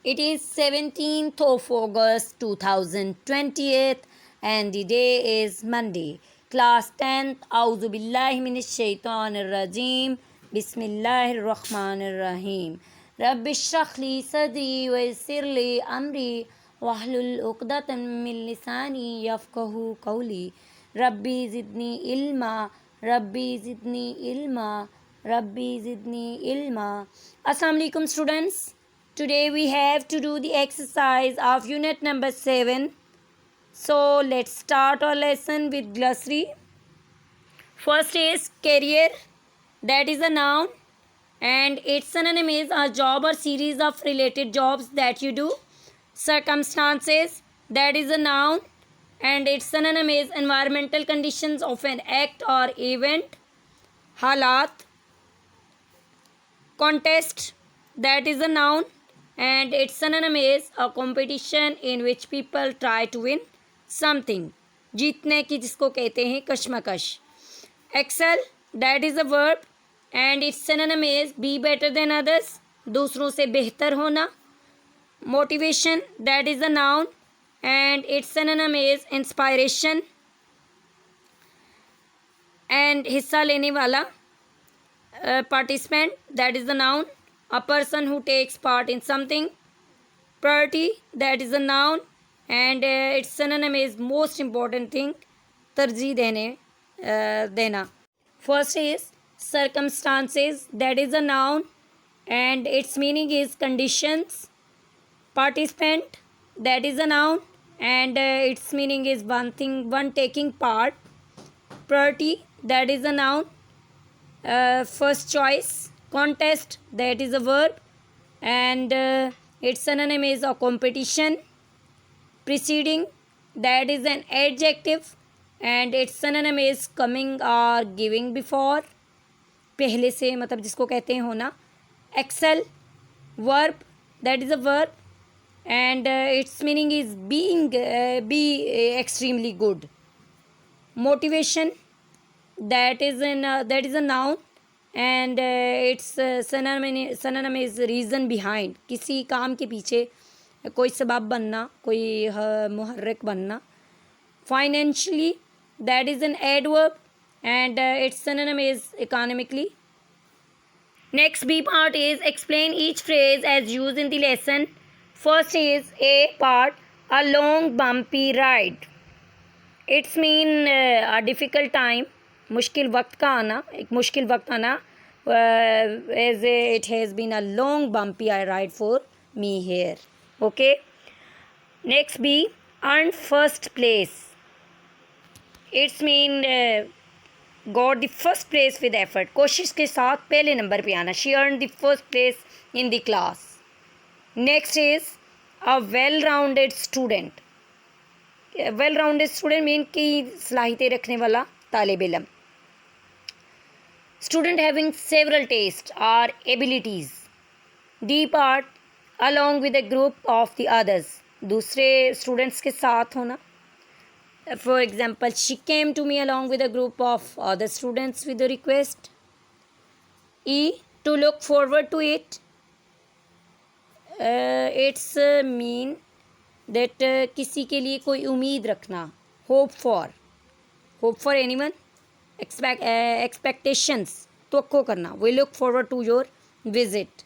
It is 17th of August 2020 and the day is Monday. Class 10th. A'udhu billahi minash shaitanir rajim. Bismillahir rahmanir rahim. Rabbi shrah li sadri wa yassir li amri wahlul uqdatan min lisani yafqahu qawli. Rabbi zidni ilma. Rabbi zidni ilma. Rabbi zidni ilma. Assalamu alaikum students. Today we have to do the exercise of unit number 7. So let's start our lesson with glossary. First is career, that is a noun, and its synonym is a job or series of related jobs that you do. Circumstances, that is a noun, and its synonym is environmental conditions of an act or event. Halat, contest, that is a noun, and its synonym is a competition in which people try to win something. जीतने की जिसको कहते हैं कशमकश. Excel, that is a verb, and its synonym is be better than others, दूसरों से बेहतर होना. Motivation, that is a noun, and its synonym is inspiration. And हिस्सा लेने वाला, participant, that is a noun, a person who takes part in something. Priority, that is a noun, and its synonym is most important thing, तरजीह देना. First is circumstances, that is a noun, and its meaning is conditions. Participant, that is a noun, and its meaning is one taking part. Priority, that is a noun, first choice. Contest, that is a verb, and its synonym is a competition. Preceding, that is an adjective, and its synonym is coming or giving before, पहले से मतलब जिसको कहते हैं होना. Excel, verb, that is a verb, and its meaning is be extremely good. Motivation, that is a noun, and its synonym is reason behind, किसी काम के पीछे कोई सबब बनना, कोई मुहर्रिक बनना. Financially, that is an adverb, and its synonym is economically. Next B part is explain each phrase as used in the lesson. First is A part, a long bumpy ride. It's mean a difficult time, मुश्किल वक्त का आना, एक मुश्किल वक्त आना, as it has been a long bumpy ride for me here. Okay. Next B, earn first place. It's mean got the first place with effort, कोशिश के साथ पहले नंबर पे आना. She earned the first place in the class. Next is a well-rounded student. well-rounded student mean कि सलाहियतें रखने वाला तालिब इल्म. Student having several tastes or abilities. D part, along with a group of the others, दूसरे students के साथ होना. For example, she came to me along with a group of other students with a request. E, to look forward to it. It's mean that किसी के लिए कोई उम्मीद रखना. Hope for anyone. Expectations, तवक्को करना. We look forward to your visit.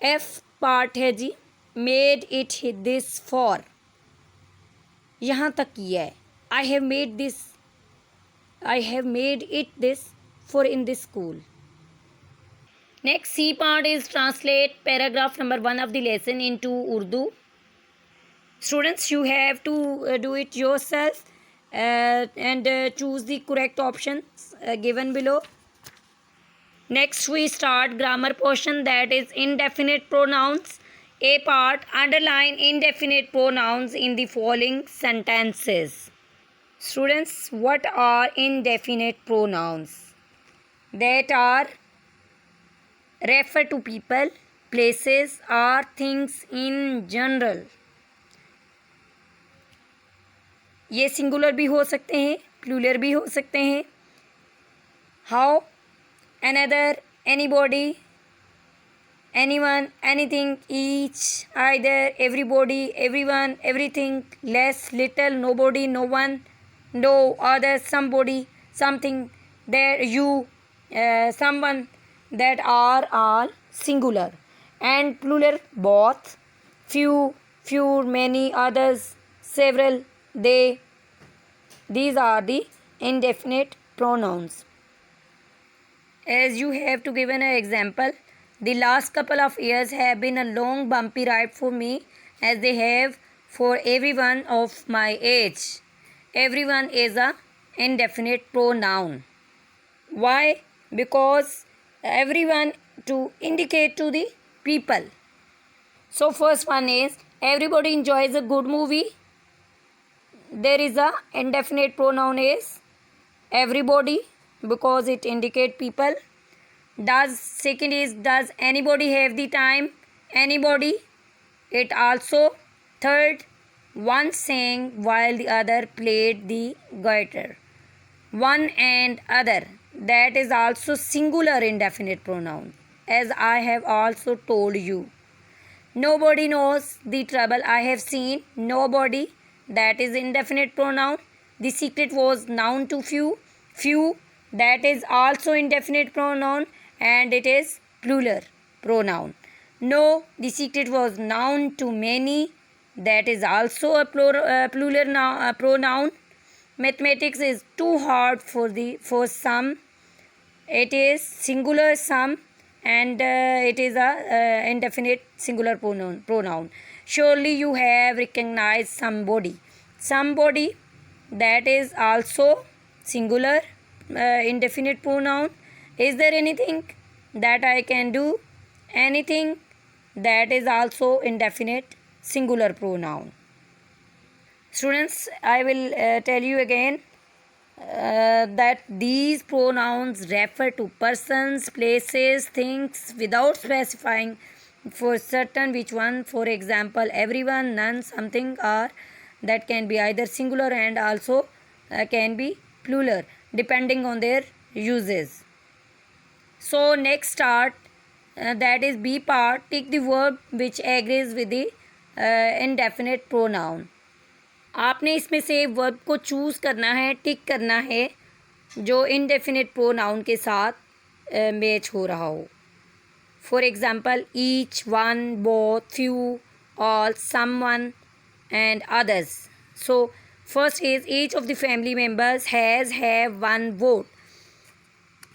F part है जी, made it this for, यहाँ तक किया है. I have made it this for in this school. Next C part is translate paragraph number 1 of the lesson into Urdu. Students, you have to do it yourself and choose the correct options given below. Next we start grammar portion, that is indefinite pronouns. A part, underline indefinite pronouns in the following sentences. Students, what are indefinite pronouns? That are refer to people, places or things in general. ये singular भी हो सकते हैं, plural भी हो सकते हैं. How, another, anybody, anyone, anything, each, either, everybody, everyone, everything, less, little, nobody, no one, no other, somebody, something, there, you, someone, that are all singular. And plural, both, few, few, many, others, several, they. These are the indefinite pronouns. As you have to give an example, the last couple of years have been a long bumpy ride for me, as they have for everyone of my age. Everyone is a indefinite pronoun. Why? Because everyone to indicate to the people. So first one is, everybody enjoys a good movie. There is a indefinite pronoun is everybody, because it indicate people. Second is, does anybody have the time? Anybody, it also. Third, one sang while the other played the guitar. One and other, that is also singular indefinite pronoun, as I have also told you. Nobody knows the trouble I have seen. Nobody, that is indefinite pronoun. The secret was noun to few. Few, that is also indefinite pronoun, and it is plural pronoun. No, the secret was noun to many. That is also a plural pronoun. Mathematics is too hard for some. It is singular some, and it is a indefinite singular pronoun. Surely you have recognized somebody. Somebody, that is also singular indefinite pronoun. Is there anything that I can do? Anything, that is also indefinite singular pronoun. Students, I will tell you again that these pronouns refer to persons, places, things without specifying for certain which one. For example, everyone, none, something, or that can be either singular and also can be plural depending on their uses. So next start, that is B part. Tick the verb which agrees with the indefinite pronoun. आपने इसमें से verb को choose करना है, टिक करना है जो indefinite pronoun के साथ मैच हो रहा हो. For example, each, one, both, few, all, someone and others. So first is, each of the family members has have one vote.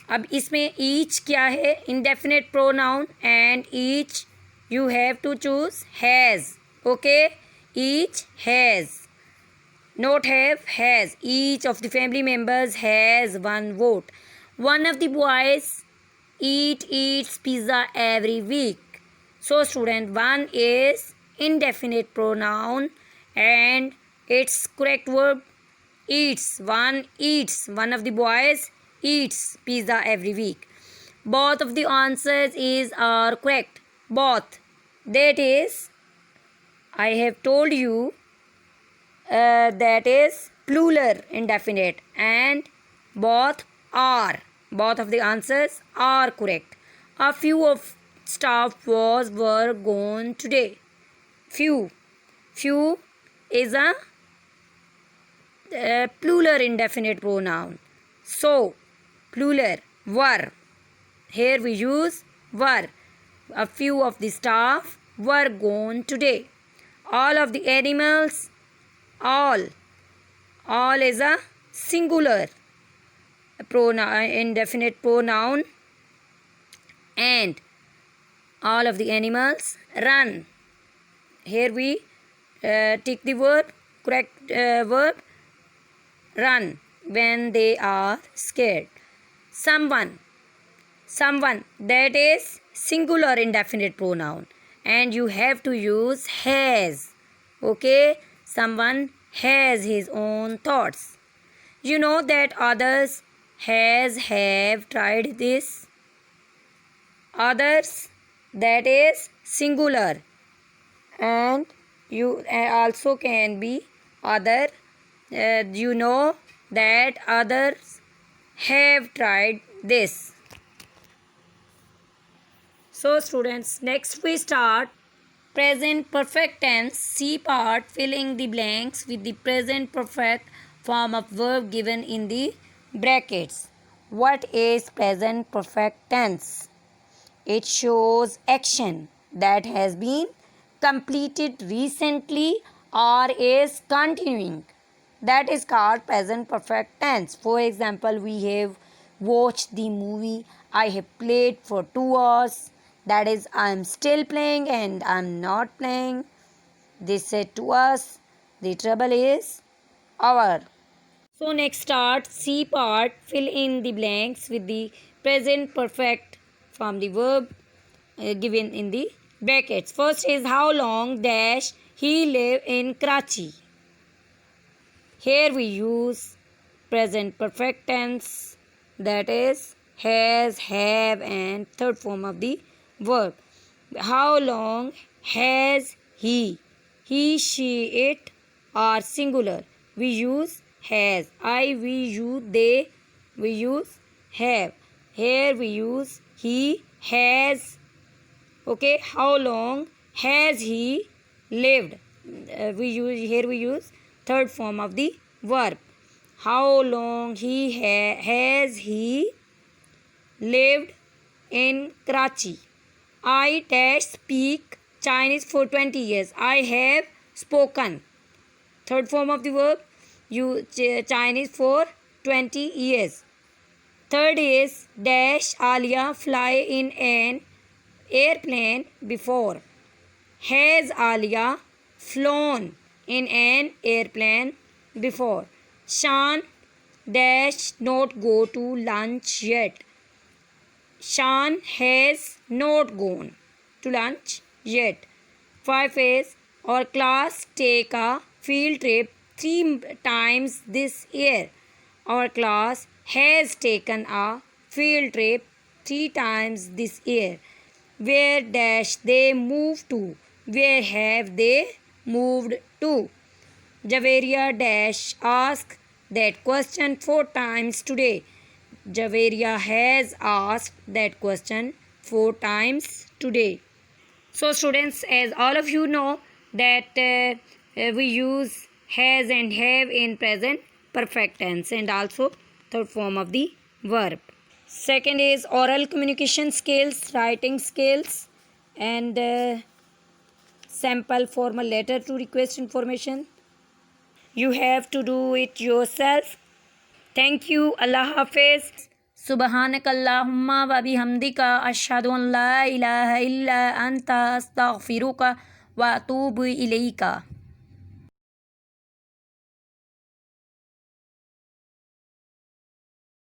अब इसमें ईच क्या है? Indefinite pronoun, and each you have to choose has. Okay, each has. Not have, has. Each of the family members has one vote. One of the boys eats pizza every week. So student, one is indefinite pronoun and its correct verb eats. One eats. One of the boys eats pizza every week. Both of the answers are correct. Both. That is, I have told you, that is plural indefinite, and both of the answers are correct. A few of staff were gone today. Few is a plural indefinite pronoun. So plural, were. Here we use were. A few of the staff were gone today. All of the animals, all is a singular pronoun, indefinite pronoun, and all of the animals run. Here we tick the verb, correct verb, run, when they are scared. Someone, that is singular indefinite pronoun, and you have to use has. Okay, someone has his own thoughts. You know that others have tried this. Others, that is singular, and you also can be other. You know that others have tried this. So students, next we start present perfect tense. C part, filling the blanks with the present perfect form of verb given in the brackets. What is present perfect tense? It shows action that has been completed recently or is continuing. That is called present perfect tense. For example, we have watched the movie. I have played for 2 hours. That is, I am still playing and I am not playing. They said to us, the trouble is over. So next start C part, fill in the blanks with the present perfect from the verb given in the brackets. First is how long dash he live in Karachi. Here we use present perfect tense, that is has, have and third form of the verb. How long has he? He, she, it are singular. We use has. I, we, you, they, we use have. Here we use he has. Okay, how long has he lived? We use third form of the verb. How long has he lived in Karachi? I dash speak Chinese for 20 years. I have spoken. Third form of the verb, you Chinese for 20 years. Third is dash Alia fly in an airplane before. Has Alia flown in an airplane before? Shan dash not go to lunch yet. Shan has not gone to lunch yet. 5 is our class take a field trip 3 times this year. Our class has taken a field trip 3 times this year. Where dash they move to? Where have they moved to? Javeria dash asked that question 4 times today. Javeria has asked that question 4 times today. So students, as all of you know that we use has and have in present perfect tense and also third form of the verb. Second is oral communication skills, writing skills and sample formal letter to request information. You have to do it yourself. Thank you. Allah Hafiz. Subhanakallahumma wa bihamdika ashhadu an la ilaha illa anta astaghfiruka wa atubu ilayka.